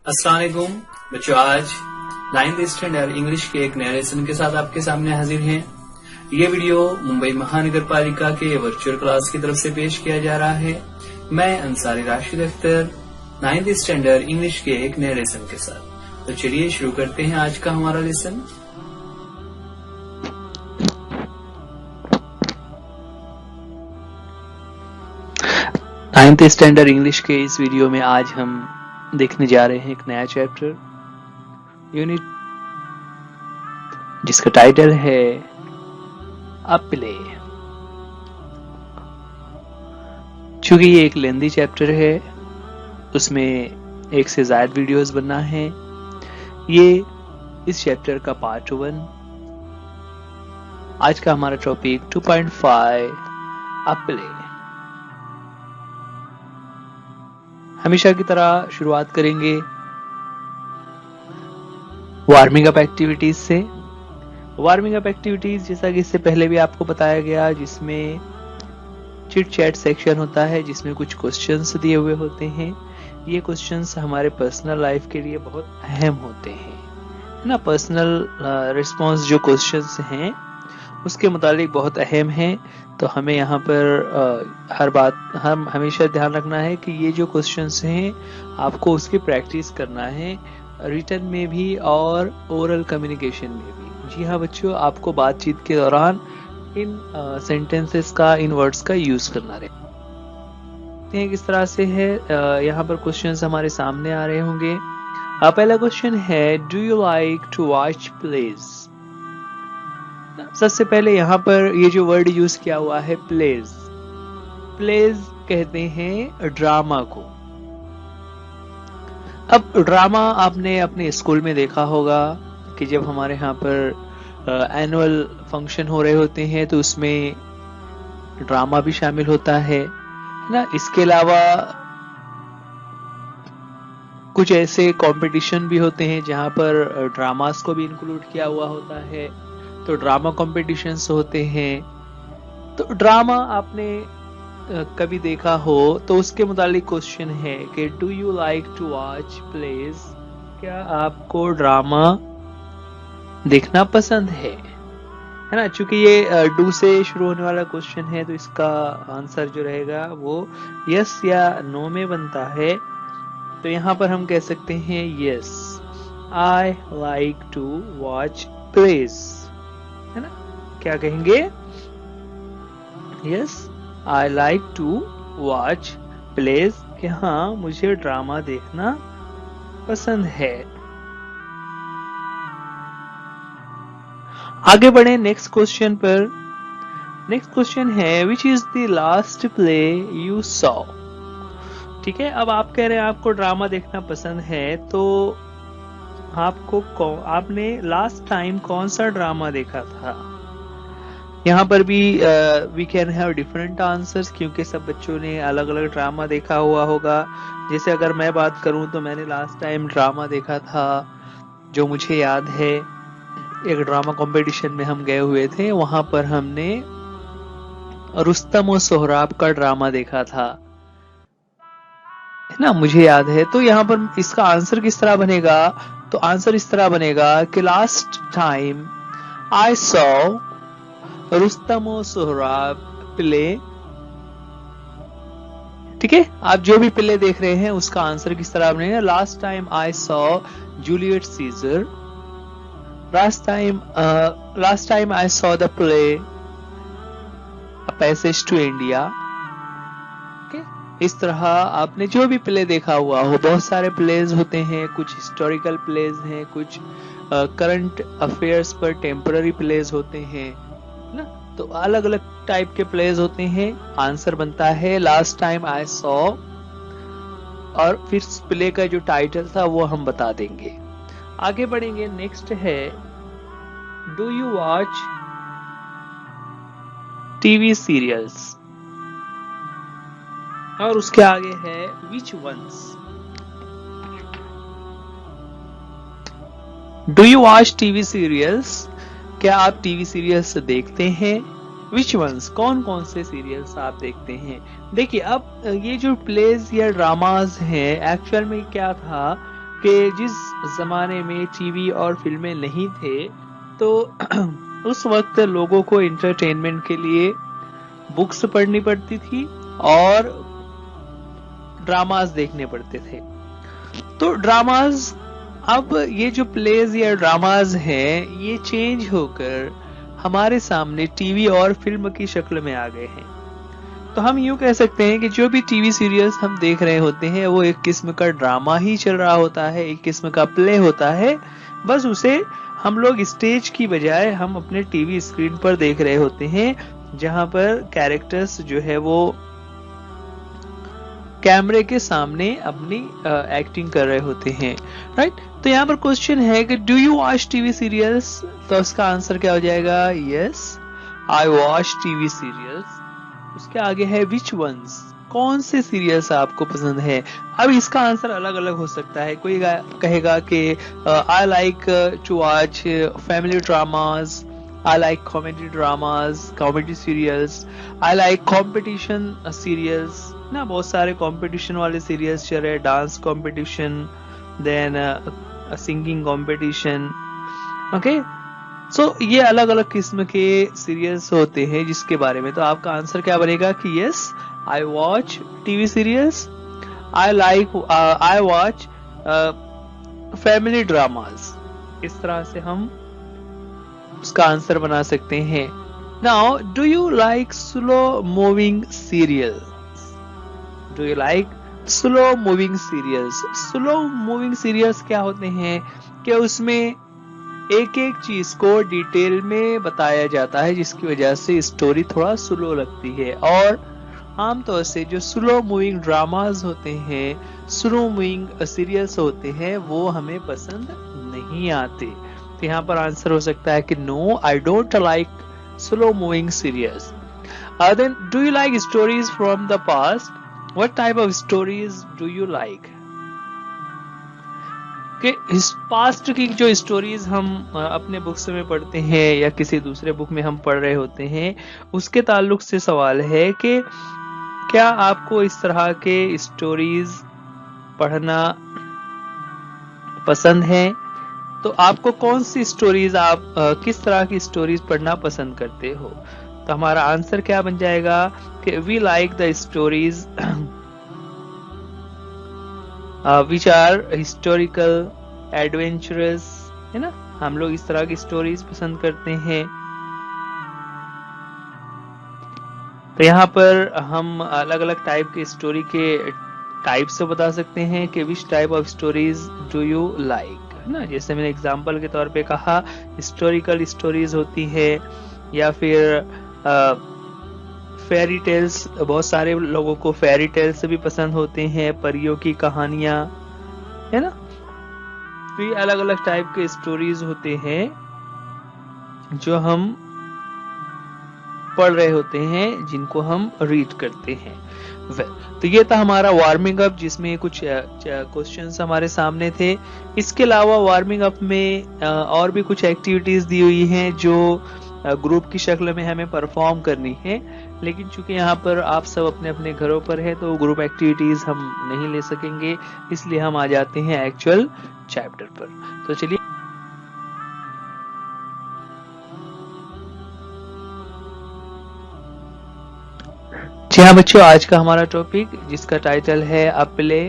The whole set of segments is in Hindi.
अस्सलाम वालेकुम बच्चों, आज 9th स्टैंडर्ड इंग्लिश के एक नए लेसन के साथ आपके सामने हाजिर हैं। ये वीडियो मुंबई महानगर पालिका के वर्चुअल क्लास की तरफ से पेश किया जा रहा है। मैं Ansari Rashid Akhtar 9th standard English के एक नए लेसन के साथ। तो चलिए शुरू करते हैं आज का हमारा लेसन। नाइन्थ स्टैंडर्ड इंग्लिश के इस वीडियो में आज हम देखने जा रहे हैं एक नया चैप्टर यूनिट जिसका टाइटल है अ प्ले। चूंकि ये एक लेंथी चैप्टर है, उसमें एक से ज्यादा वीडियोस बनना है। ये इस चैप्टर का पार्ट 1। आज का हमारा टॉपिक 2.5 अ प्ले। हमेशा की तरह शुरुआत करेंगे वार्मिंग अप एक्टिविटीज से। वार्मिंग अप एक्टिविटीज जैसा कि इससे पहले भी आपको बताया गया, जिसमें चिट चैट सेक्शन होता है, जिसमें कुछ क्वेश्चंस दिए हुए होते हैं। ये क्वेश्चंस हमारे पर्सनल लाइफ के लिए बहुत अहम होते हैं, है ना। पर्सनल रिस्पॉन्स जो क्वेश्चंस हैं उसके मुतालिक बहुत अहम है। तो हमें यहाँ पर हम हमेशा ध्यान रखना है कि ये जो क्वेश्चंस हैं आपको उसकी प्रैक्टिस करना है, रिटन में भी और ओरल कम्युनिकेशन में भी। जी हाँ बच्चों, आपको बातचीत के दौरान इन सेंटेंसेस का, इन वर्ड्स का यूज करना है। किस तरह से है, यहाँ पर क्वेश्चंस हमारे सामने आ रहे होंगे। पहला क्वेश्चन है, do you like to watch plays. सबसे पहले यहाँ पर ये जो वर्ड यूज किया हुआ है प्लेज, प्लेज कहते हैं ड्रामा को। अब ड्रामा आपने अपने स्कूल में देखा होगा कि जब हमारे यहाँ पर एनुअल फंक्शन हो रहे होते हैं तो उसमें ड्रामा भी शामिल होता है ना। इसके अलावा कुछ ऐसे कंपटीशन भी होते हैं जहां पर ड्रामास को भी इंक्लूड किया हुआ होता है, तो ड्रामा कॉम्पिटिशन्स होते हैं। तो ड्रामा आपने कभी देखा हो तो उसके मुतालिक क्वेश्चन है कि do you like to watch plays. क्या आपको ड्रामा देखना पसंद है ना। चूंकि ये डू से शुरू होने वाला क्वेश्चन है तो इसका आंसर जो रहेगा वो यस या नो में बनता है। तो यहाँ पर हम कह सकते हैं yes, I like to watch plays, है ना। क्या कहेंगे, yes I like to watch plays, कि हाँ मुझे ड्रामा देखना पसंद है। आगे बढ़े नेक्स्ट क्वेश्चन पर। नेक्स्ट क्वेश्चन है, which is the last play you saw. ठीक है, अब आप कह रहे हैं आपको ड्रामा देखना पसंद है, तो आपने लास्ट टाइम कौन सा ड्रामा देखा था। यहाँ पर भी we can have different answers, क्योंकि सब बच्चों ने अलग अलग ड्रामा देखा हुआ होगा। जैसे अगर मैं बात करूं तो मैंने लास्ट टाइम ड्रामा देखा था, जो मुझे याद है, एक ड्रामा कंपटीशन में हम गए हुए थे। वहां पर हमने रुस्तम और सोहराब का ड्रामा देखा था, है ना, मुझे याद है। तो यहाँ पर इसका आंसर किस तरह बनेगा, तो आंसर इस तरह बनेगा कि last time I saw Rustam और सोहराब प्ले। ठीक है, आप जो भी प्ले देख रहे हैं उसका आंसर किस तरह बनेगा, last time I saw Juliet Caesar, last time I saw the play a passage to India. इस तरह आपने जो भी प्ले देखा हुआ हो, बहुत सारे प्लेज होते हैं, कुछ हिस्टोरिकल प्लेज हैं, कुछ करंट अफेयर्स पर टेम्पररी प्लेज होते हैं ना। तो अलग अलग टाइप के प्लेज होते हैं। आंसर बनता है लास्ट टाइम आई सॉ, और फिर प्ले का जो टाइटल था वो हम बता देंगे। आगे बढ़ेंगे, नेक्स्ट है, do you watch TV serials, और उसके आगे है which ones. Do you watch TV serials, क्या आप टीवी सीरियल्स देखते हैं। विच वंस, कौन कौन से सीरियल्स आप देखते हैं। देखिए अब ये जो प्लेज या ड्रामाज हैं, एक्चुअल में क्या था कि जिस जमाने में टीवी और फिल्में नहीं थे तो उस वक्त लोगों को एंटरटेनमेंट के लिए बुक्स पढ़नी पड़ती थी और ड्रामास देखने पड़ते थे। तो ड्रामास, अब ये जो प्लेज या ड्रामास हैं ये चेंज होकर हमारे सामने टीवी और फिल्म की शक्ल में आ गए हैं। तो हम यूं कह सकते हैं कि जो भी टीवी सीरियल्स हम देख रहे होते हैं वो एक किस्म का ड्रामा ही चल रहा होता है, एक किस्म का प्ले होता है। बस उसे हम लोग स्टेज की बजाय हम अपने टीवी स्क्रीन पर देख रहे होते हैं, जहां पर कैरेक्टर्स जो है वो कैमरे के सामने अपनी एक्टिंग कर रहे होते हैं, राइट। तो यहाँ पर क्वेश्चन है कि do you watch TV serials? तो उसका आंसर क्या हो जाएगा? Yes, I watch TV serials. उसके आगे है विच वंस, कौन से सीरियल्स आपको पसंद है? अब इसका आंसर अलग अलग हो सकता है। कोई कहेगा कि I like to watch family dramas, I like comedy dramas, comedy serials. I like competition serials. ना बहुत सारे कंपटीशन वाले सीरियल्स चल रहे हैं, dance competition, then singing competition. Okay, so ये अलग अलग किस्म के सीरियल्स होते हैं जिसके बारे में। तो आपका आंसर क्या बनेगा कि yes, I watch TV serials, I watch family dramas. इस तरह से हम उसका आंसर बना सकते हैं। Now, do you like slow moving serials? Do you like slow moving serials? Slow moving serials क्या होते हैं कि उसमें एक एक चीज को डिटेल में बताया जाता है, जिसकी वजह से स्टोरी थोड़ा स्लो लगती है। और आमतौर से जो स्लो मूविंग ड्रामाज होते हैं, स्लो मूविंग सीरियल्स होते हैं, वो हमें पसंद नहीं आते। तो यहाँ पर आंसर हो सकता है कि no, I don't like slow moving serials. Then, do you like stories from the past? What type of stories do you like? कि पास्ट की जो स्टोरीज हम अपने बुक्स में पढ़ते हैं या किसी दूसरे बुक में हम पढ़ रहे होते हैं, उसके ताल्लुक से सवाल है कि क्या आपको इस तरह के स्टोरीज पढ़ना पसंद है? तो आपको कौन सी स्टोरीज, आप किस तरह की स्टोरीज पढ़ना पसंद करते हो? तो हमारा आंसर क्या बन जाएगा कि we like the stories which are historical, adventurous, है ना। हम लोग इस तरह की स्टोरीज पसंद करते हैं। तो यहाँ पर हम अलग अलग टाइप के स्टोरी के टाइप से बता सकते हैं कि which type of stories do you like, ना। जैसे मैंने एग्जांपल के तौर पे कहा, हिस्टोरिकल स्टोरीज होती है, या फिर फेरी टेल्स, बहुत सारे लोगों को फेरी टेल्स भी पसंद होते हैं, परियों की कहानियां, है ना। तो ये अलग अलग टाइप के स्टोरीज होते हैं जो हम पढ़ रहे होते हैं, जिनको हम रीड करते हैं। तो ये था हमारा वार्मिंग अप, जिसमें कुछ क्वेश्चंस हमारे सामने थे। इसके अलावा वार्मिंग अप में और भी कुछ एक्टिविटीज दी हुई हैं जो ग्रुप की शक्ल में हमें परफॉर्म करनी है, लेकिन चूंकि यहाँ पर आप सब अपने अपने घरों पर है तो ग्रुप एक्टिविटीज हम नहीं ले सकेंगे, इसलिए हम आ जाते हैं एक्चुअल चैप्टर पर। तो चलिए, जी हाँ बच्चों, आज का हमारा टॉपिक जिसका टाइटल है अ प्ले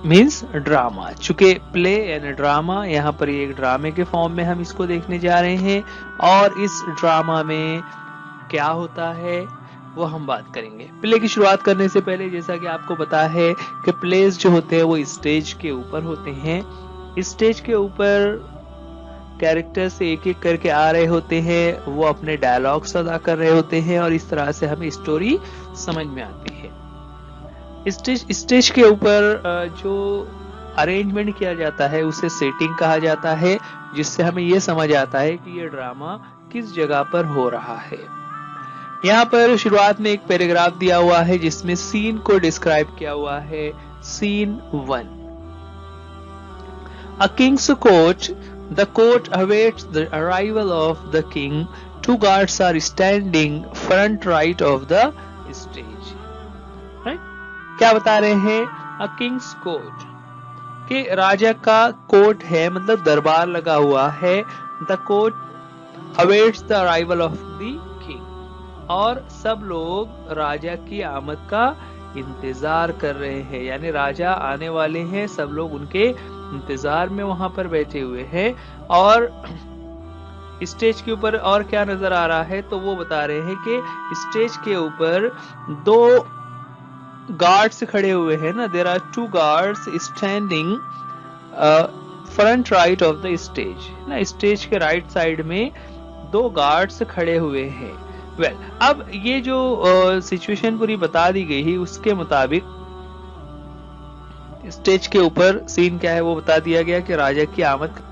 मीन्स ड्रामा। चूंकि प्ले एंड ड्रामा, यहाँ पर ये एक ड्रामे के फॉर्म में हम इसको देखने जा रहे हैं, और इस ड्रामा में क्या होता है वो हम बात करेंगे। प्ले की शुरुआत करने से पहले, जैसा कि आपको पता है कि प्लेस जो होते हैं वो स्टेज के ऊपर होते हैं। स्टेज के ऊपर कैरेक्टर्स एक एक करके आ रहे होते हैं, वो अपने डायलॉग्स अदा कर रहे होते हैं, और इस तरह से हमें स्टोरी समझ में आती है। स्टेज के ऊपर जो अरेंजमेंट किया जाता है उसे सेटिंग कहा जाता है, जिससे हमें यह समझ आता है कि ये ड्रामा किस जगह पर हो रहा है। यहाँ पर शुरुआत में एक पैराग्राफ दिया हुआ है जिसमें सीन को डिस्क्राइब किया हुआ है। Scene 1, a king's court, the court awaits the arrival of the king. Two guards are standing front right of the stage. Right? क्या बता रहे हैं अ किंग्स कोर्ट, कि राजा का कोर्ट है, मतलब दरबार लगा हुआ है। The court awaits the arrival of the king, और सब लोग राजा की आमद का इंतजार कर रहे हैं, यानी राजा आने वाले हैं, सब लोग उनके इंतजार में वहां पर बैठे हुए हैं। और स्टेज के ऊपर और क्या नजर आ रहा है, तो वो बता रहे हैं कि स्टेज के ऊपर 2 गार्ड्स खड़े हुए हैं ना, there are 2 guards standing front right of the stage ना, स्टेज के राइट साइड में 2 गार्ड्स खड़े हुए हैं। वेल, अब ये जो सिचुएशन पूरी बता दी गई है, उसके मुताबिक स्टेज के ऊपर सीन क्या है वो बता दिया गया कि राजा की आमद।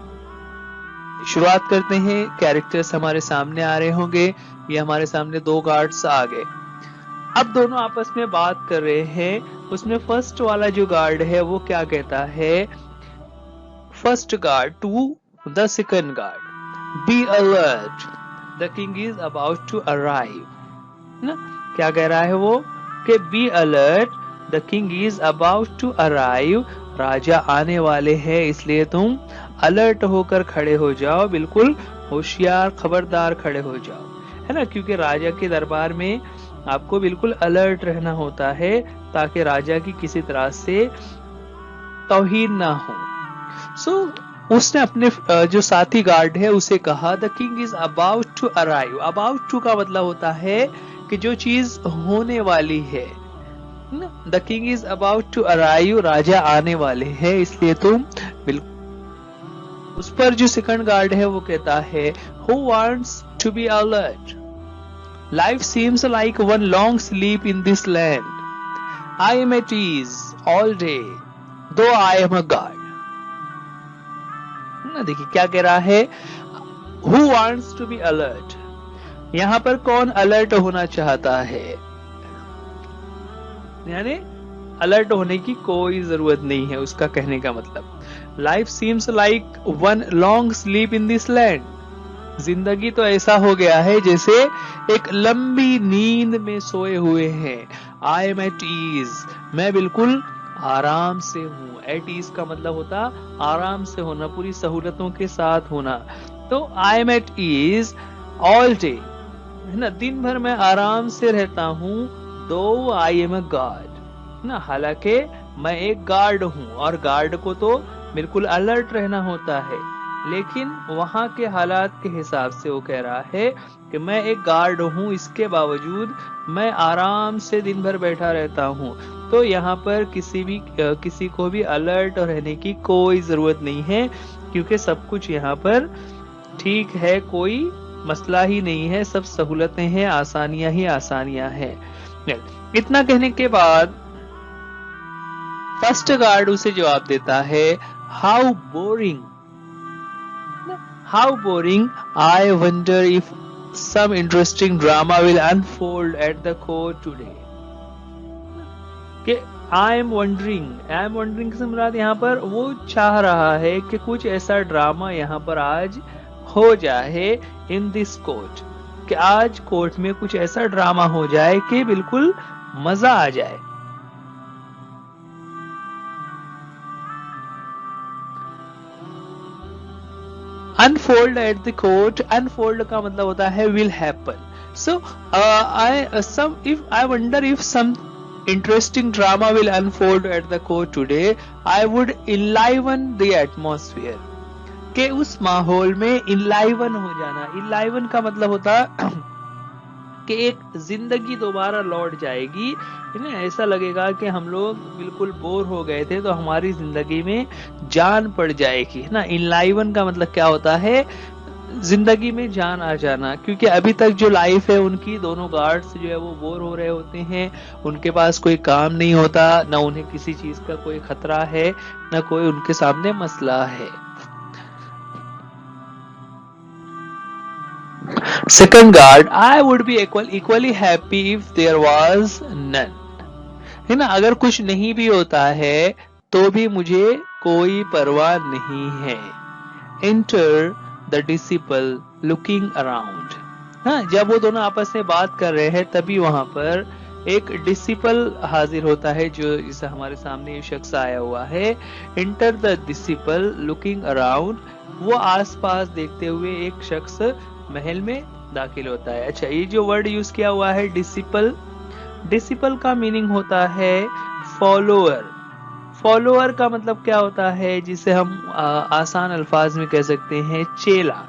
शुरुआत करते हैं, कैरेक्टर्स हमारे सामने आ रहे होंगे, ये हमारे सामने 2 गार्ड्स आ गए। अब दोनों आपस में बात कर रहे हैं। उसमें फर्स्ट वाला जो गार्ड है वो क्या कहता है, first guard to the second guard, be alert, the king is about to arrive ना। क्या कह रहा है वो कि be alert, the king is about to arrive, राजा आने वाले हैं, इसलिए तुम अलर्ट होकर खड़े हो जाओ, बिल्कुल होशियार खबरदार खड़े हो जाओ, है ना, क्योंकि राजा के दरबार में आपको बिल्कुल अलर्ट रहना होता है ताकि राजा की किसी तरह से तौहीन ना हो। सो उसने अपने जो साथी गार्ड है उसे कहा, the king is about to arrive. About to का मतलब होता है कि जो चीज होने वाली है, the king is about to arrive, राजा आने वाले हैं, इसलिए तुम बिल्कुल। उस पर जो सेकंड गार्ड है वो कहता है, who wants to be alert, life seems like one long sleep in this land, I am at ease all day though I am a guard ना। देखिए क्या कह रहा है, who wants to be alert, यहां पर कौन अलर्ट होना चाहता है, यानी अलर्ट होने की कोई जरूरत नहीं है, उसका कहने का मतलब। Life seems like one long sleep in this land, जिंदगी तो ऐसा हो गया है जैसे एक लंबी नींद में सोए हुए हैं। आई एम एट ईज, मैं बिल्कुल आराम से हूं। एट ईज का मतलब होता आराम से होना, पूरी सहूलतों के साथ होना। तो I am at ease all day, है ना, दिन भर मैं आराम से रहता हूं। दो आई एम अ गार्ड ना, हालांकि मैं एक गार्ड हूं, और गार्ड को तो बिल्कुल अलर्ट रहना होता है, लेकिन वहां के हालात के हिसाब से वो कह रहा है कि मैं एक गार्ड हूं, इसके बावजूद मैं आराम से दिन भर बैठा रहता हूं। तो यहाँ पर किसी को भी अलर्ट रहने की कोई जरूरत नहीं है, क्योंकि सब कुछ यहाँ पर ठीक है, कोई मसला ही नहीं है, सब सहूलतें हैं, आसानियां ही आसानियां हैं। इतना कहने के बाद फर्स्ट गार्ड उसे जवाब देता है, how boring, how boring, I wonder if some interesting drama will unfold at the court today. कि आई एम वंडरिंग से मुराद यहाँ पर वो चाह रहा है कि कुछ ऐसा ड्रामा यहाँ पर आज हो जाए इन दिस कोर्ट, कि आज कोर्ट में कुछ ऐसा ड्रामा हो जाए कि बिल्कुल मजा आ जाए। Unfold at the court, unfold का मतलब होता है will happen. So I wonder if some interesting drama will unfold at the court today, I would enliven the atmosphere, के उस माहौल में enliven हो जाना। enliven का मतलब होता कि एक जिंदगी दोबारा लौट जाएगी, है ना, ऐसा लगेगा कि हम लोग बिल्कुल बोर हो गए थे तो हमारी जिंदगी में जान पड़ जाएगी, है ना। enliven का मतलब क्या होता है, जिंदगी में जान आ जाना, क्योंकि अभी तक जो लाइफ है उनकी, दोनों गार्ड्स जो है वो बोर हो रहे होते हैं, उनके पास कोई काम नहीं होता, ना उन्हें किसी चीज का कोई खतरा है, ना कोई उनके सामने मसला है। Second guard, I would be equally happy if there was none, है ना, अगर कुछ नहीं भी होता है तो भी मुझे कोई परवाह नहीं है। Enter the disciple looking around, हाँ, जब वो दोनों आपस में बात कर रहे हैं तभी वहां पर एक डिसिपल हाजिर होता है, जो जैसे हमारे सामने ये शख्स आया हुआ है। Enter the disciple looking around, वो आसपास देखते हुए एक शख्स महल में दाखिल होता है। अच्छा, ये जो वर्ड यूज किया हुआ है डिसिपल, डिसिपल का मीनिंग होता है फॉलोअर। फॉलोअर का मतलब क्या होता है, जिसे हम आसान अल्फाज में कह सकते हैं चेला।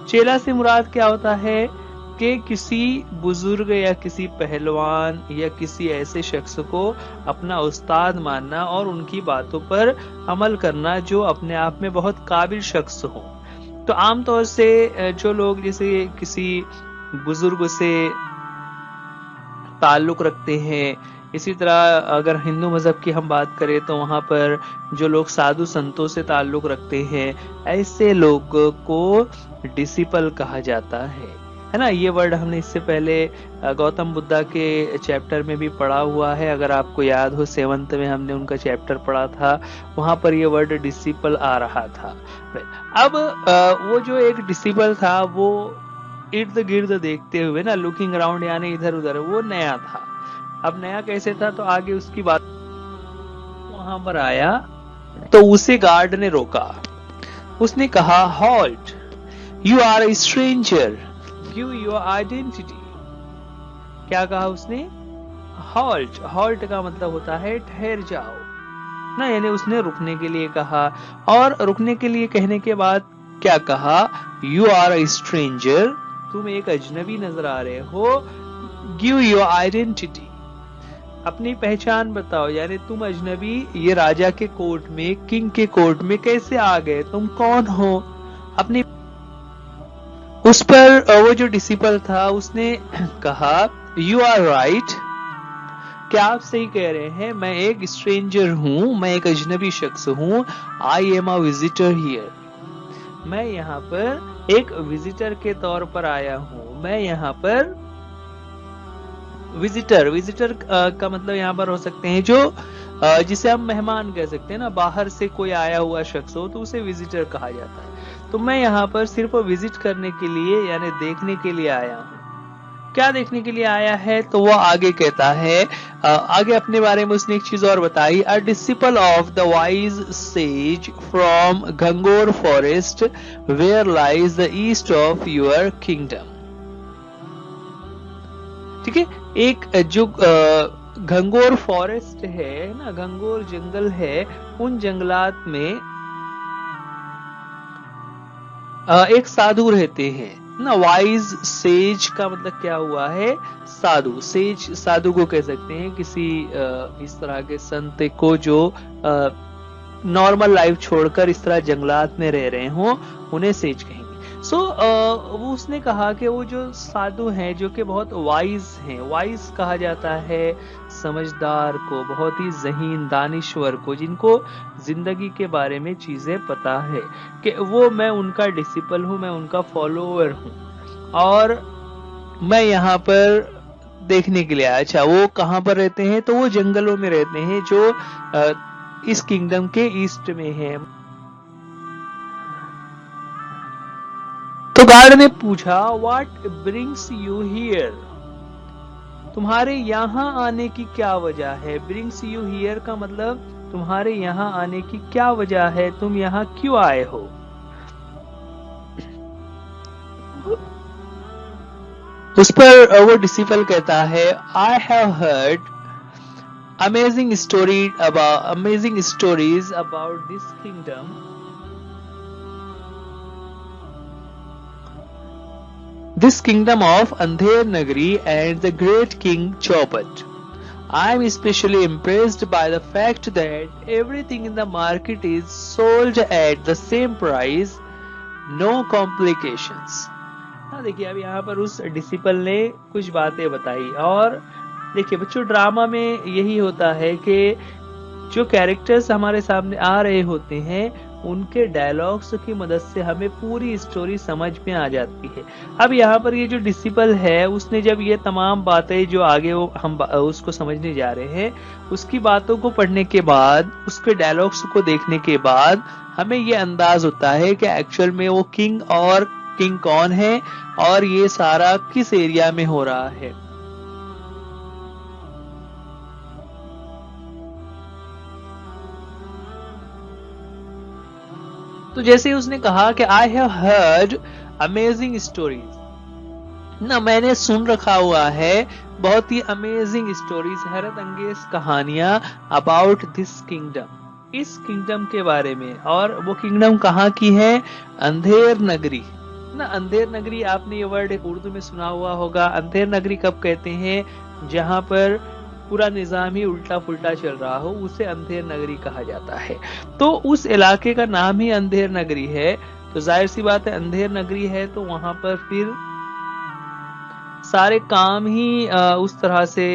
चेला से मुराद क्या होता है कि किसी बुजुर्ग या किसी पहलवान या किसी ऐसे शख्स को अपना उस्ताद मानना और उनकी बातों पर अमल करना जो अपने आप में बहुत काबिल शख्स हो। तो आमतौर से जो लोग जैसे किसी बुजुर्ग से ताल्लुक रखते हैं, इसी तरह अगर हिंदू मजहब की हम बात करें तो वहां पर जो लोग साधु संतों से ताल्लुक रखते हैं, ऐसे लोगों को डिसिपल कहा जाता है ना। ये वर्ड हमने इससे पहले गौतम बुद्धा के चैप्टर में भी पढ़ा हुआ है। अगर आपको याद हो 7th में हमने उनका चैप्टर पढ़ा था, वहां पर ये वर्ड डिसिपल आ रहा था। अब वो जो एक डिसिपल था वो इर्द गिर्द देखते हुए ना, लुकिंग अराउंड यानी इधर उधर, वो नया था। अब नया कैसे था, तो आगे उसकी बात, वहां पर आया तो उसे गार्ड ने रोका। उसने कहा halt, you are a stranger, give your identity. क्या कहा उसने, हॉल्ट। हॉल्ट का मतलब होता है ठहर जाओ ना, यानी उसने रुकने के लिए कहा। और रुकने के लिए कहने के बाद क्या कहा, यू आर ए स्ट्रेंजर, तुम एक अजनबी नजर आ रहे हो, गिव योर आइडेंटिटी, अपनी पहचान बताओ। यानी तुम अजनबी ये राजा के कोर्ट में, किंग के कोर्ट में कैसे आ गए, तुम कौन हो, अपनी। उस पर वो जो डिसिपल था उसने कहा यू आर राइट, क्या आप सही कह रहे हैं, मैं एक स्ट्रेंजर हूं, मैं एक अजनबी शख्स हूं, I am a visitor here, मैं यहाँ पर एक विजिटर के तौर पर आया हूं। मैं यहाँ पर विजिटर, विजिटर का मतलब यहाँ पर हो सकते हैं जो जिसे हम मेहमान कह सकते हैं ना, बाहर से कोई आया हुआ शख्स हो तो उसे विजिटर कहा जाता है। तो मैं यहाँ पर सिर्फ विजिट करने के लिए यानी देखने के लिए आया हूँ। क्या देखने के लिए आया है, तो वो आगे कहता है, आगे अपने बारे में उसने एक चीज और बताई, a disciple of the wise sage from Gangor forest where lies the east of your kingdom. ठीक है, एक जो घंगोर फॉरेस्ट है ना, घंगोर जंगल है, उन जंगलात में एक साधु रहते हैं ना। वाइज सेज का मतलब क्या हुआ है, साधु। सेज साधु को कह सकते हैं किसी इस तरह के संत को जो नॉर्मल लाइफ छोड़कर इस तरह जंगलात में रह रहे हो, उन्हें सेज कहेंगे। सो वो उसने कहा कि वो जो साधु हैं जो कि बहुत वाइज हैं, वाइज कहा जाता है समझदार को, बहुत ही ज़हीन दानिश्वर को, जिनको जिंदगी के बारे में चीजें पता है, कि वो मैं उनका डिसिपल हूं, मैं उनका फॉलोअर हूं और मैं यहाँ पर देखने के लिए आया। अच्छा, वो कहाँ पर रहते हैं, तो वो जंगलों में रहते हैं जो इस किंगडम के ईस्ट में है। तो गार्ड ने पूछा व्हाट ब्रिंग्स यू हियर, तुम्हारे यहाँ आने की क्या वजह है। ब्रिंग्स यू हियर का मतलब तुम्हारे यहाँ आने की क्या वजह है, तुम यहाँ क्यों आए हो। उस पर वो डिसिपल कहता है, I have heard amazing stories about this kingdom, this kingdom of Andher Nagari and the great king Chaupat. I am especially impressed by the fact that everything in the market is sold at the same price, no complications. हाँ, देखिए अब यहाँ पर उस डिसिपल ने कुछ बातें बताई। और देखिए बच्चों, ड्रामा में यही होता है कि जो कैरेक्टर्स हमारे सामने आ रहे होते हैं उनके डायलॉग्स की मदद से हमें पूरी स्टोरी समझ में आ जाती है। अब यहाँ पर ये जो डिसिपल है उसने जब ये तमाम बातें जो आगे हम उसको समझने जा रहे हैं, उसकी बातों को पढ़ने के बाद, उसके डायलॉग्स को देखने के बाद हमें ये अंदाज होता है कि एक्चुअल में वो किंग और किंग कौन है और ये सारा किस एरिया में हो रहा है। तो जैसे उसने कहा कि I have heard amazing stories ना, मैंने सुन रखा हुआ है बहुत ही अमेजिंग स्टोरीज, हैरत अंगेज कहानियां अबाउट दिस किंगडम, इस किंगडम के बारे में। और वो किंगडम कहाँ की है? अंधेर नगरी ना। अंधेर नगरी, आपने ये वर्ड उर्दू में सुना हुआ होगा। अंधेर नगरी कब कहते हैं? जहां पर पूरा निजाम ही उल्टा फुल्टा चल रहा हो, उसे अंधेर नगरी कहा जाता है। तो उस इलाके का नाम ही अंधेर नगरी है। तो जाहिर सी बात है, अंधेर नगरी है तो वहां पर फिर सारे काम ही उस तरह से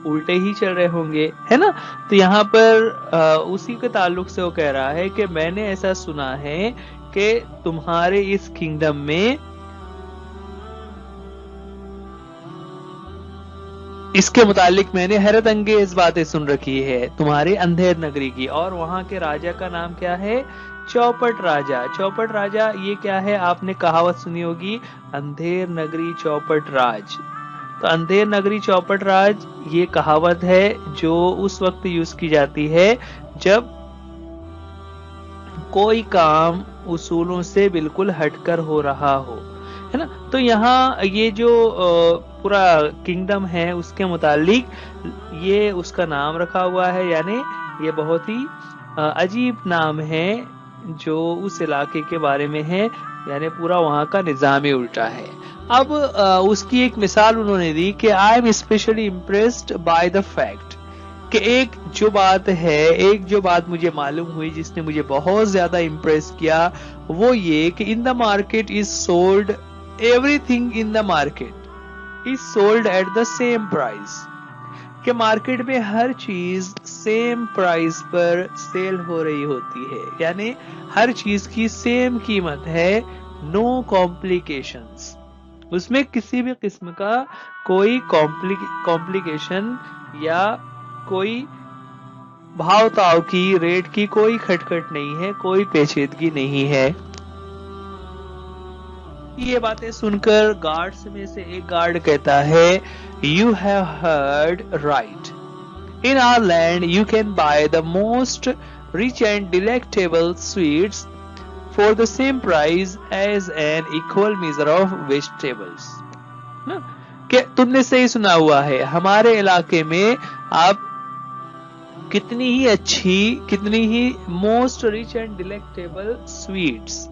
उल्टे ही चल रहे होंगे, है ना। तो यहाँ पर उसी के ताल्लुक से वो कह रहा है कि मैंने ऐसा सुना है कि तुम्हारे इस किंगडम में, इसके मुतालिक मैंने हैरत अंगेज बातें सुन रखी है तुम्हारे अंधेर नगरी की। और वहां के राजा का नाम क्या है? चौपट राजा। चौपट राजा ये क्या है? आपने कहावत सुनी होगी, अंधेर नगरी चौपट राज। तो अंधेर नगरी चौपट राज ये कहावत है जो उस वक्त यूज की जाती है जब कोई काम उसूलों से बिल्कुल हटकर हो रहा हो, है ना। तो यहाँ ये जो पूरा किंगडम है उसके मुतालिक ये उसका नाम रखा हुआ है, यानी ये बहुत ही अजीब नाम है जो उस इलाके के बारे में है, यानी पूरा वहां का निजाम ही उल्टा है। अब उसकी एक मिसाल उन्होंने दी कि I M specially impressed by the fact कि एक जो बात मुझे मालूम हुई जिसने मुझे बहुत ज्यादा इम्प्रेस किया, वो ये कि in the market is sold, everything in the market is sold at the same price, कि मार्केट में हर चीज सेम प्राइस पर सेल हो रही होती है, यानी हर चीज की सेम कीमत है, नो कॉम्प्लिकेशंस, उसमें किसी भी किस्म का कोई कॉम्प्लिकेशन या कोई भाव ताव की, रेट की कोई खटखट नहीं है, कोई पेचीदगी नहीं है। ये बातें सुनकर गार्ड्स में से एक गार्ड कहता है, you have heard right, in our land you can buy the most rich and delectable sweets for the same price as an equal measure of vegetables. कि तुमने सही सुना हुआ है, हमारे इलाके में आप कितनी ही अच्छी, कितनी ही most rich and delectable sweets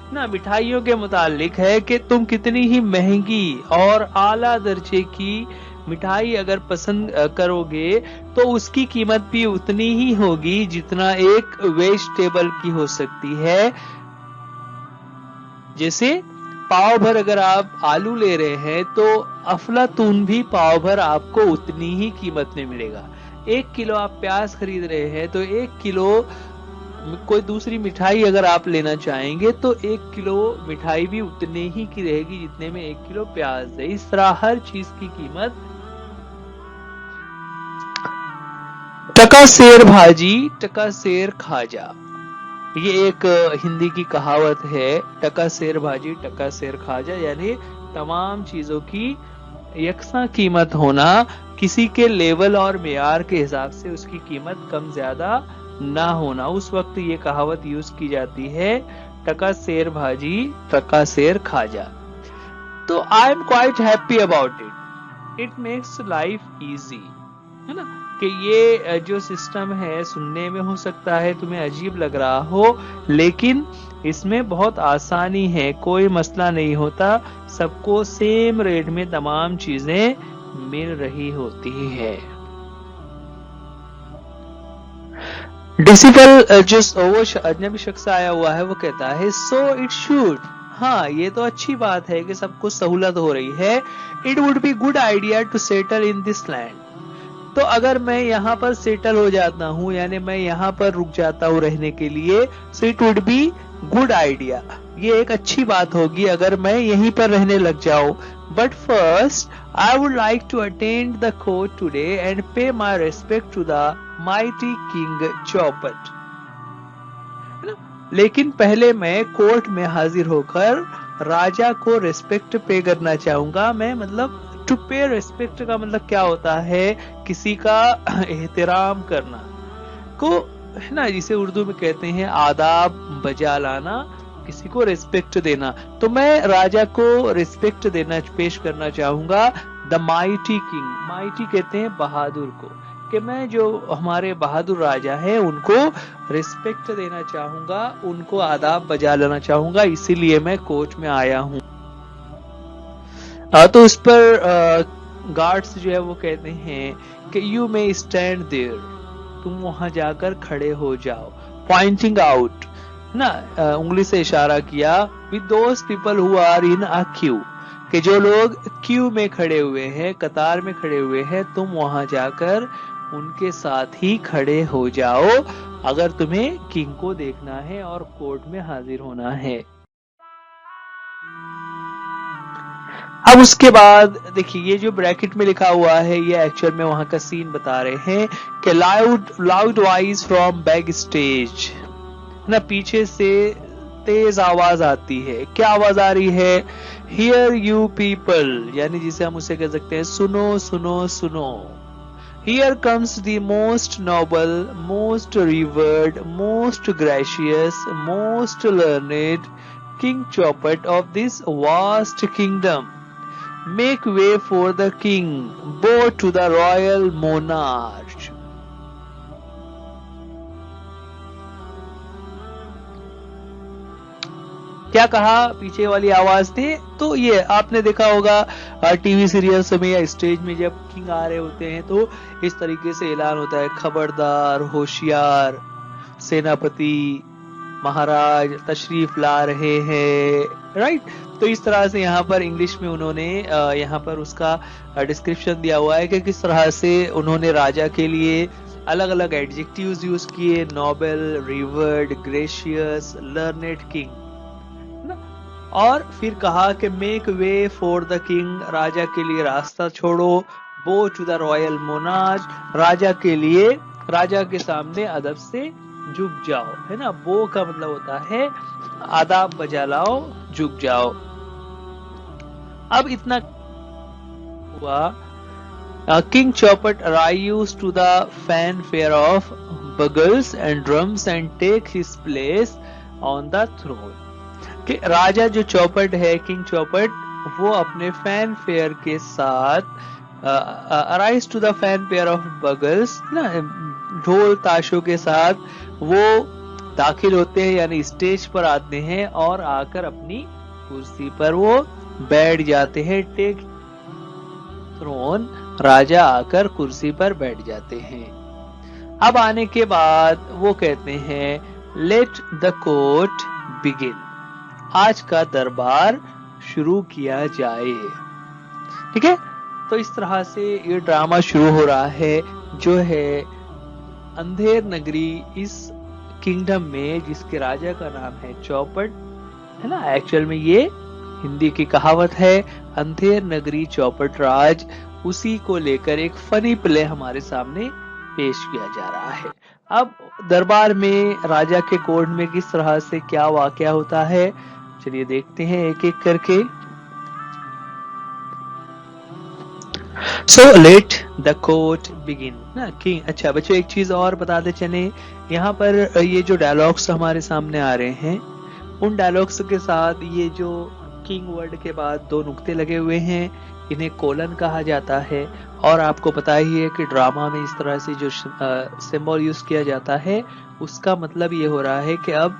ना, मिठाइयों के मुतालिक है कि तुम कितनी ही महंगी और आला दर्जे की मिठाई अगर पसंद करोगे तो उसकी कीमत भी उतनी ही होगी जितना एक वेजिटेबल की हो सकती है। जैसे पाव भर अगर आप आलू ले रहे हैं तो अफलातून भी पाव भर आपको उतनी ही कीमत में मिलेगा। 1 किलो आप प्याज खरीद रहे हैं तो 1 किलो कोई दूसरी मिठाई अगर आप लेना चाहेंगे तो 1 किलो मिठाई भी उतने ही की रहेगी जितने में 1 किलो प्याज है। इस तरह हर चीज की कीमत। टका सेर भाजी टका सेर खाजा, ये एक हिंदी की कहावत है। टका सेर भाजी टका सेर खाजा, यानी तमाम चीजों की यकसा कीमत होना, किसी के लेवल और मेयार के हिसाब से उसकी कीमत कम ज्यादा ना होना। उस वक्त ये कहावत यूज की जाती है, टका सेर भाजी टका सेर खाजा। तो I am quite happy about it, it makes life easy, है ना। कि ये जो सिस्टम है सुनने में हो सकता है तुम्हें अजीब लग रहा हो, लेकिन इसमें बहुत आसानी है, कोई मसला नहीं होता, सबको सेम रेट में तमाम चीजें मिल रही होती है। डिसिपल जो वो अजनबी शख्स आया हुआ है वो कहता है, सो इट शुड, हाँ ये तो अच्छी बात है कि सबको सहूलत हो रही है। It would be good idea to settle in this land, तो अगर मैं यहाँ पर सेटल हो जाता हूँ, यानी मैं यहाँ पर रुक जाता हूँ रहने के लिए, so it would be good idea, ये एक अच्छी बात होगी अगर मैं यहीं पर रहने लग जाऊं। But first I would like to attend the court today and pay my respect to the mighty king Chaupat, लेकिन पहले मैं कोर्ट में हाजिर होकर राजा को रेस्पेक्ट पे करना चाहूंगा। मैं मतलब टू पे रेस्पेक्ट का मतलब क्या होता है, किसी का एहतराम करना को है ना, जिसे उर्दू में कहते हैं आदाब बजा लाना, किसी को रिस्पेक्ट देना। तो मैं राजा को रिस्पेक्ट देना पेश करना चाहूंगा द माइटी किंग। माइटी कहते हैं बहादुर को, कि मैं जो हमारे बहादुर राजा है उनको रिस्पेक्ट देना चाहूंगा, उनको आदाब बजा लेना चाहूंगा, इसीलिए मैं कोर्ट में आया हूं। तो उस पर गार्ड्स जो है वो कहते हैं कि यू मे स्टैंड देयर, तुम वहां जाकर खड़े हो जाओ। पॉइंटिंग आउट ना, उंगली से इशारा किया, with those people who are in a queue, कि जो लोग क्यू में खड़े हुए हैं, कतार में खड़े हुए हैं, तुम वहां जाकर उनके साथ ही खड़े हो जाओ अगर तुम्हें किंग को देखना है और कोर्ट में हाजिर होना है। अब उसके बाद देखिए, ये जो ब्रैकेट में लिखा हुआ है ये एक्चुअल में वहां का सीन बता रहे हैं कि loud voice from back stage ना, पीछे से तेज आवाज आती है। क्या आवाज आ रही है? हियर यू पीपल, यानी जिसे हम उसे कह सकते हैं सुनो सुनो सुनो। Here comes the most noble, most revered, most gracious, most learned King Chopet of this vast kingdom. Make way for the king, bow to the royal monarch. क्या कहा पीछे वाली आवाज थी? तो ये आपने देखा होगा टीवी सीरियल्स में या स्टेज में जब किंग आ रहे होते हैं तो इस तरीके से ऐलान होता है, खबरदार, होशियार, सेनापति महाराज तशरीफ ला रहे हैं, राइट। तो इस तरह से यहाँ पर इंग्लिश में उन्होंने यहाँ पर उसका डिस्क्रिप्शन दिया हुआ है कि किस तरह से उन्होंने राजा के लिए अलग अलग एडजेक्टिव्स यूज किए, noble, revered, gracious, learned king, और फिर कहा कि make way for the king, राजा के लिए रास्ता छोड़ो, bow to the royal monarch, राजा के लिए, राजा के सामने अदब से झुक जाओ, है ना। बो का मतलब होता है आदाब बजा लाओ, झुक जाओ। अब इतना हुआ, king Chaupat arrives to the fanfare of bugles and drums and take his place on the throne. कि राजा जो चौपट है, किंग चौपट, वो अपने फैन फेयर के साथ arise to the fanfare of bugles ना, ढोल ताशों के साथ वो दाखिल होते हैं, यानी स्टेज पर आते हैं और आकर अपनी कुर्सी पर वो बैठ जाते हैं। टेक थ्रोन, राजा आकर कुर्सी पर बैठ जाते हैं। अब आने के बाद वो कहते हैं लेट द कोर्ट बिगिन, आज का दरबार शुरू किया जाए। ठीक है, तो इस तरह से ये ड्रामा शुरू हो रहा है, जो है अंधेर नगरी, इस किंगडम में जिसके राजा का नाम है चौपट, है ना। एक्चुअल में ये हिंदी की कहावत है, अंधेर नगरी चौपट राज, उसी को लेकर एक फनी प्ले हमारे सामने पेश किया जा रहा है। अब दरबार में, राजा के कोर्ट में किस तरह से क्या वाकया होता है, चलिए देखते हैं एक एक करके। So let the court begin ना, किंग। अच्छा बच्चों, एक चीज और बताते चले, यहाँ पर ये जो डायलॉग्स हमारे सामने आ रहे हैं, उन डायलॉग्स के साथ ये जो किंग वर्ड के बाद दो नुक्ते लगे हुए हैं, इन्हें कोलन कहा जाता है। और आपको पता ही है कि ड्रामा में इस तरह से जो सिंबल यूज किया जाता है, उसका मतलब ये हो रहा है कि अब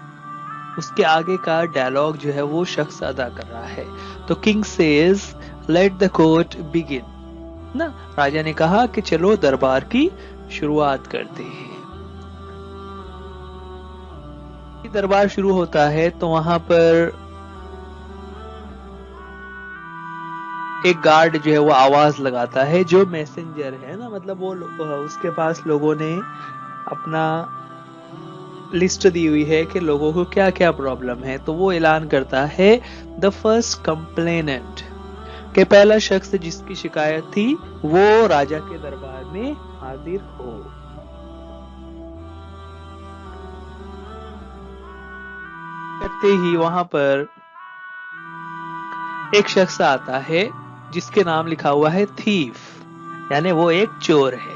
उसके आगे का डायलॉग जो है वो शख्स अदा कर रहा है। तो king says let the court begin ना, राजा ने कहा कि चलो दरबार की शुरुआत करते हैं। दरबार शुरू होता है तो वहां पर एक गार्ड जो है वो आवाज लगाता है, जो मैसेंजर है ना, मतलब वो उसके पास लोगों ने अपना लिस्ट दी हुई है कि लोगों को क्या क्या प्रॉब्लम है। तो वो ऐलान करता है द फर्स्ट कंप्लेनेंट, कि पहला शख्स जिसकी शिकायत थी वो राजा के दरबार में हाजिर हो। करते ही वहां पर एक शख्स आता है जिसके नाम लिखा हुआ है थीफ, यानी वो एक चोर है।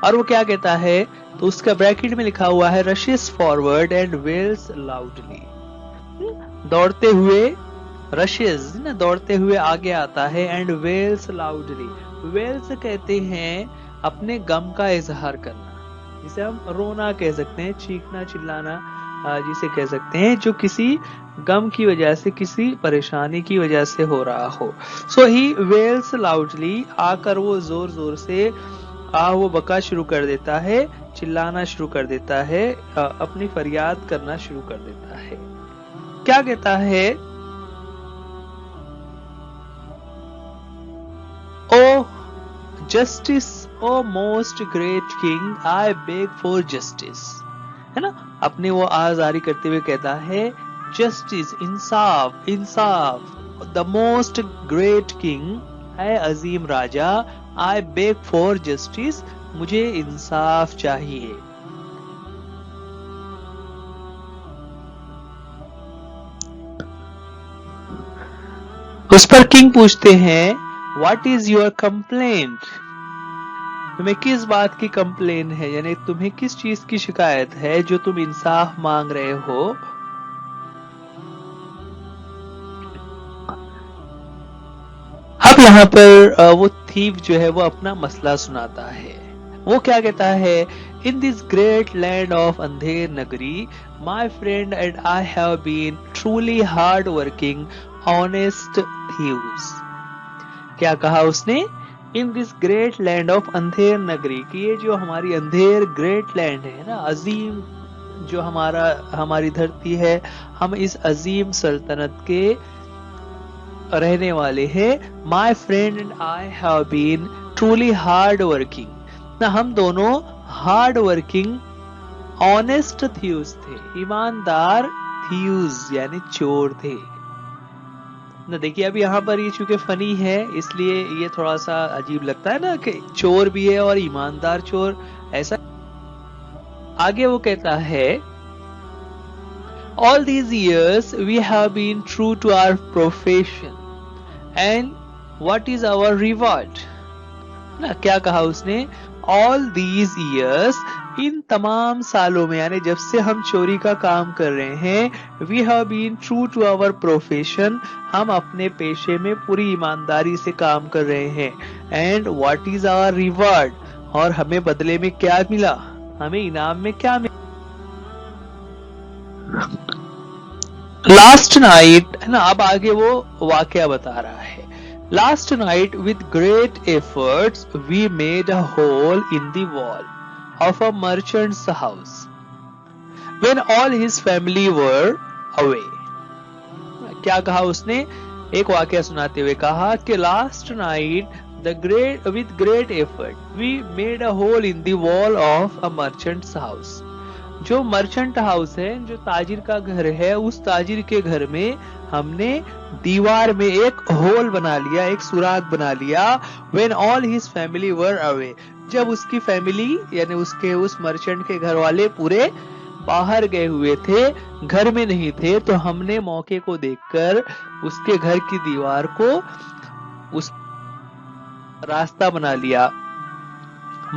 और वो क्या कहता है, तो उसका ब्रैकेट में लिखा हुआ है rushes forward and wails loudly. दौड़ते हुए, रशेस ना दौड़ते हुए आगे आता है, एंड वेल्स लाउडली, वेल्स कहते हैं अपने गम का इजहार करना, जिसे हम रोना कह सकते हैं, चीखना चिल्लाना जिसे कह सकते हैं, जो किसी गम की वजह से, किसी परेशानी की वजह से हो रहा हो। सो ही वेल्स लाउडली, आकर वो जोर जोर से वो बका शुरू कर देता है, चिल्लाना शुरू कर देता है, अपनी फरियाद करना शुरू कर देता है। क्या कहता है, O justice, O most great king, I beg for justice, है ना, अपने वो आवाज जारी करते हुए कहता है justice, Insaf, Insaf, the most great king है अजीम राजा, आई बेग फॉर जस्टिस, मुझे इंसाफ चाहिए। उस पर किंग पूछते हैं व्हाट इज योर कंप्लेंट, तुम्हें किस बात की कंप्लेन है, यानी तुम्हें किस चीज की शिकायत है जो तुम इंसाफ मांग रहे हो। अब यहाँ पर वो थीव जो है वो अपना मसला सुनाता है। वो क्या कहता है, in this great land of Andher Nagari, my friend and I have been truly hard working honest thieves. क्या कहा उसने, in this great land of Andher Nagari, कि ये जो हमारी अंधेर ग्रेट लैंड है ना, अजीम जो हमारी धरती है, हम इस अजीम सल्तनत के रहने वाले हैं। My friend and I have been truly hard working, ना हम दोनों हार्ड वर्किंग ऑनेस्ट थीव्स थे, ईमानदार थीव्स यानी चोर थे ना। देखिए अब यहाँ पर ये चूंकि फनी है इसलिए ये थोड़ा सा अजीब लगता है ना कि चोर भी है और ईमानदार चोर, ऐसा। आगे वो कहता है all these years we have been true to our profession and what is our reward, ना क्या कहा उसने, all these years, इन तमाम सालों में, यानी जब से हम चोरी का काम कर रहे हैं, we have been true to our profession, हम अपने पेशे में पूरी ईमानदारी से काम कर रहे हैं, and what is our reward, और हमें बदले में क्या मिला, हमें इनाम में क्या मिला। लास्ट नाइट, है ना, अब आगे वो वाकया बता रहा है। Last night with great efforts we made a hole in the wall of a merchant's house when all his family were away. क्या कहा उसने, एक वाकया सुनाते हुए कहा कि last night with great effort we made a hole in the wall of a merchant's house. जो मर्चेंट हाउस है, जो ताजिर का घर है, उस ताजिर के घर में हमने दीवार में एक होल बना लिया, एक सुराग बना लिया। When all his family were away, जब उसकी फैमिली यानी उसके उस मर्चेंट के घर वाले पूरे बाहर गए हुए थे, घर में नहीं थे, तो हमने मौके को देखकर उसके घर की दीवार को उस रास्ता बना लिया।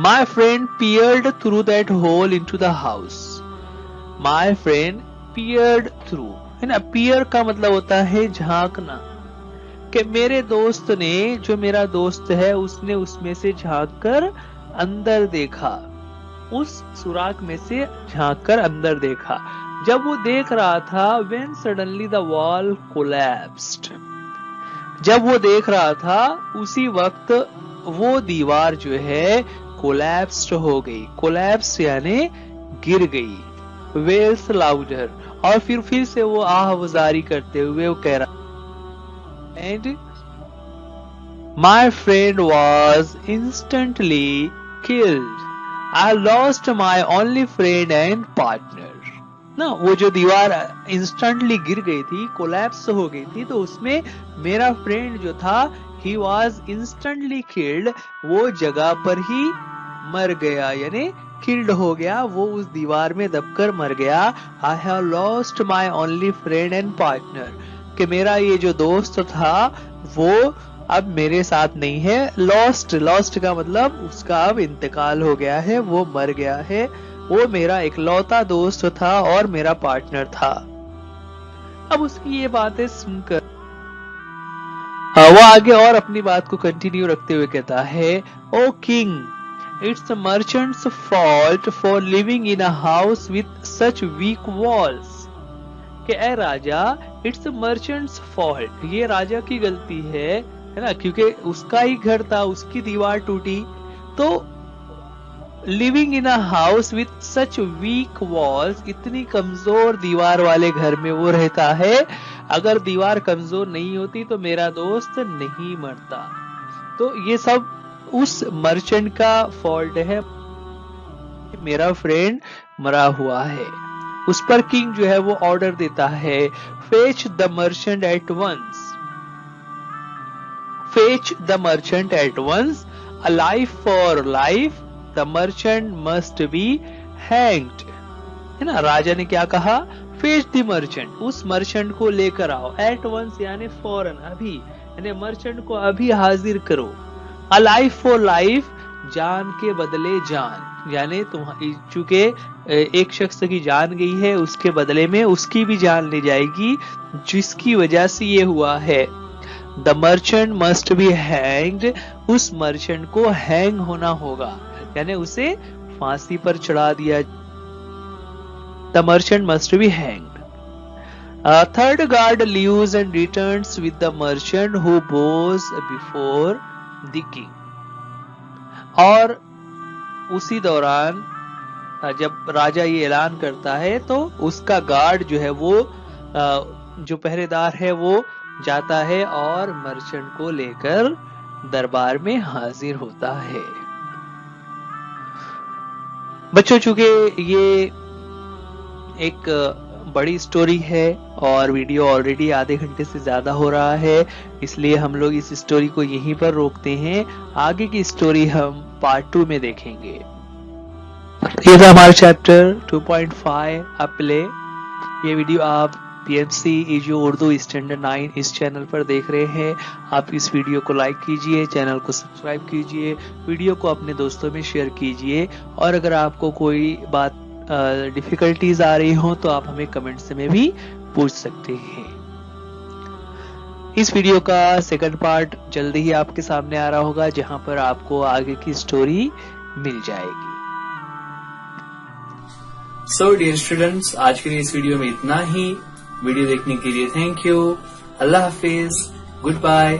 My friend peered through that hole into the house. My friend peered through, है ना, peer का मतलब होता है झांकना, कि मेरे दोस्त ने, जो मेरा दोस्त है, उसने उसमें से झांक कर अंदर देखा, उस सुराख में से झांक कर अंदर देखा। जब वो देख रहा था, when suddenly the wall collapsed, जब वो देख रहा था उसी वक्त वो दीवार जो है कोलैप्स्ड हो गई। कोलैप्स यानी गिर गई। वेल्स लाउडर, और फिर से वो आहवजारी करते हुए वो कह रहा, and my friend was instantly killed, I lost my only friend and partner. ना वो जो दीवार इंस्टेंटली गिर गई थी, कोलैप्स हो गई थी, तो उसमें मेरा फ्रेंड जो था, he was instantly killed, वो जगह पर ही मर गया, यानी किल्ड हो गया, वो उस दीवार में दबकर मर गया। I have lost my only friend and partner, कि मेरा ये जो दोस्त था वो अब मेरे साथ नहीं है। लॉस्ट, लॉस्ट का मतलब उसका अब इंतकाल हो गया है, वो मर गया है। वो मेरा इकलौता दोस्त था और मेरा पार्टनर था। अब उसकी ये बातें सुनकर वो आगे और अपनी बात को कंटिन्यू रखते हुए कहता है, O king, it's merchant's fault for living in a house with such weak walls. कि ए राजा, इट्स मर्चेंट्स फॉल्ट, ये राजा की गलती है ना, क्योंकि उसका ही घर था, उसकी दीवार टूटी। तो living in a house with such weak walls, इतनी कमजोर दीवार वाले घर में वो रहता है। अगर दीवार कमजोर नहीं होती तो मेरा दोस्त नहीं मरता। तो ये सब उस मर्चेंट का फॉल्ट है, मेरा फ्रेंड मरा हुआ है। उस पर किंग जो है वो ऑर्डर देता है, fetch the merchant at once, fetch the merchant at once, a life for life, the merchant must be hanged. है ना, राजा ने क्या कहा, फेच द मर्चेंट, उस मर्चेंट को लेकर आओ, एट वंस यानी फौरन, अभी, यानी मर्चेंट को अभी हाजिर करो। अ लाइफ फॉर लाइफ, जान के बदले जान, यानी तुम्हारी, चूंकि एक शख्स की जान गई है, उसके बदले में उसकी भी जान ली जाएगी, जिसकी वजह से ये हुआ है। The merchant must be hanged, उस मर्चेंट को हैंग होना होगा, यानी उसे फांसी पर चढ़ा दिया। The merchant must be hanged. Third guard leaves and returns with the merchant who Bhoj before the king. और उसी दौरान जब राजा ये ऐलान करता है तो उसका गार्ड जो है वो, जो पहरेदार है, वो जाता है और मर्चेंट को लेकर दरबार में हाजिर होता है। बच्चों, चूंकि ये एक बड़ी स्टोरी है और वीडियो ऑलरेडी आधे घंटे से ज्यादा हो रहा है, इसलिए हम लोग इस स्टोरी को यहीं पर रोकते हैं। आगे की स्टोरी हम पार्ट 2 में देखेंगे। ये था हमारा चैप्टर 2.5 अ प्ले। ये वीडियो आप PMC EJO उर्दू स्टैंडर्ड 9 इस चैनल पर देख रहे हैं। आप इस वीडियो को लाइक कीजिए, चैनल को सब्सक्राइब कीजिए, वीडियो को अपने दोस्तों में शेयर कीजिए, और अगर आपको कोई बात डिफिकल्टीज आ रही हो तो आप हमें कमेंट्स में भी पूछ सकते हैं। इस वीडियो का सेकंड पार्ट जल्दी ही आपके सामने आ रहा होगा, जहां पर आपको आगे की स्टोरी मिल जाएगी। सो डियर स्टूडेंट्स, आज के लिए इस वीडियो में इतना ही। वीडियो देखने के लिए थैंक यू। अल्लाह हाफिज, गुड बाय।